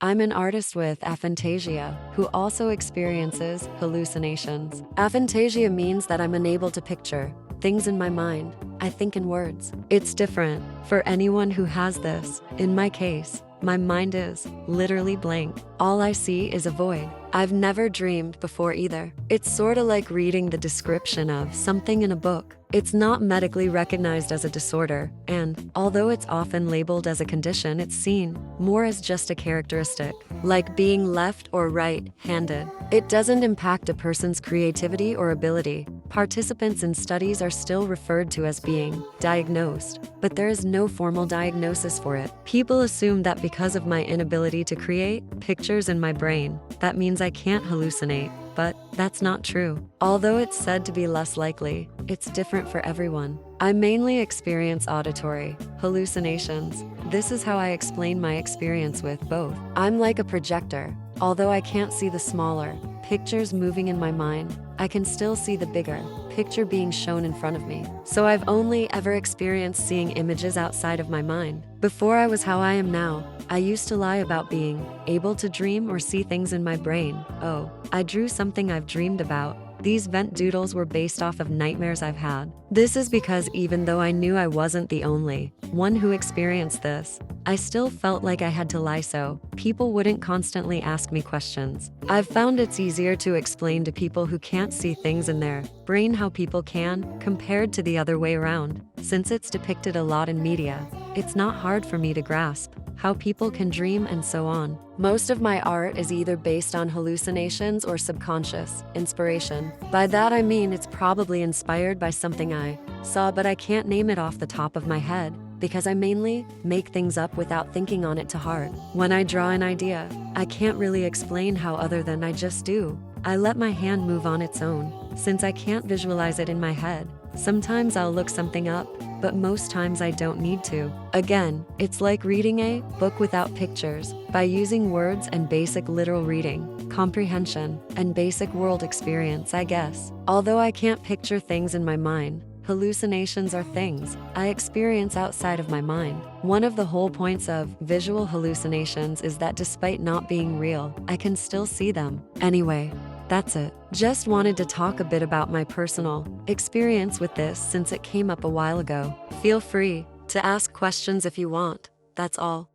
I'm an artist with aphantasia who also experiences hallucinations. Aphantasia means that I'm unable to picture things in my mind. I think in words. It's different for anyone who has this. In my case, my mind is literally blank. All I see is a void. I've never dreamed before either. It's sorta like reading the description of something in a book. It's not medically recognized as a disorder, and although it's often labeled as a condition, it's seen more as just a characteristic, like being left or right-handed. It doesn't impact a person's creativity or ability. Participants in studies are still referred to as being diagnosed, but there is no formal diagnosis for it. People assume that because of my inability to create pictures in my brain, that means I can't hallucinate, but that's not true. Although it's said to be less likely, it's different for everyone. I mainly experience auditory hallucinations. This is how I explain my experience with both. I'm like a projector. Although I can't see the smaller pictures moving in my mind, I can still see the bigger picture being shown in front of me. So I've only ever experienced seeing images outside of my mind. Before I was how I am now, I used to lie about being able to dream or see things in my brain. Oh, I drew something I've dreamed about. These vent doodles were based off of nightmares I've had. This is because even though I knew I wasn't the only one who experienced this, I still felt like I had to lie so people wouldn't constantly ask me questions. I've found it's easier to explain to people who can't see things in their brain how people can, compared to the other way around. Since it's depicted a lot in media, it's not hard for me to grasp how people can dream and so on. Most of my art is either based on hallucinations or subconscious inspiration. By that I mean it's probably inspired by something I saw, but I can't name it off the top of my head because I mainly make things up without thinking on it to heart. When I draw an idea, I can't really explain how other than I just do. I let my hand move on its own, since I can't visualize it in my head. Sometimes I'll look something up, but most times I don't need to. Again, it's like reading a book without pictures. By using words and basic literal reading, comprehension, and basic world experience, I guess. Although I can't picture things in my mind, hallucinations are things I experience outside of my mind. One of the whole points of visual hallucinations is that despite not being real, I can still see them. Anyway, that's it. Just wanted to talk a bit about my personal experience with this since it came up a while ago. Feel free to ask questions if you want. That's all.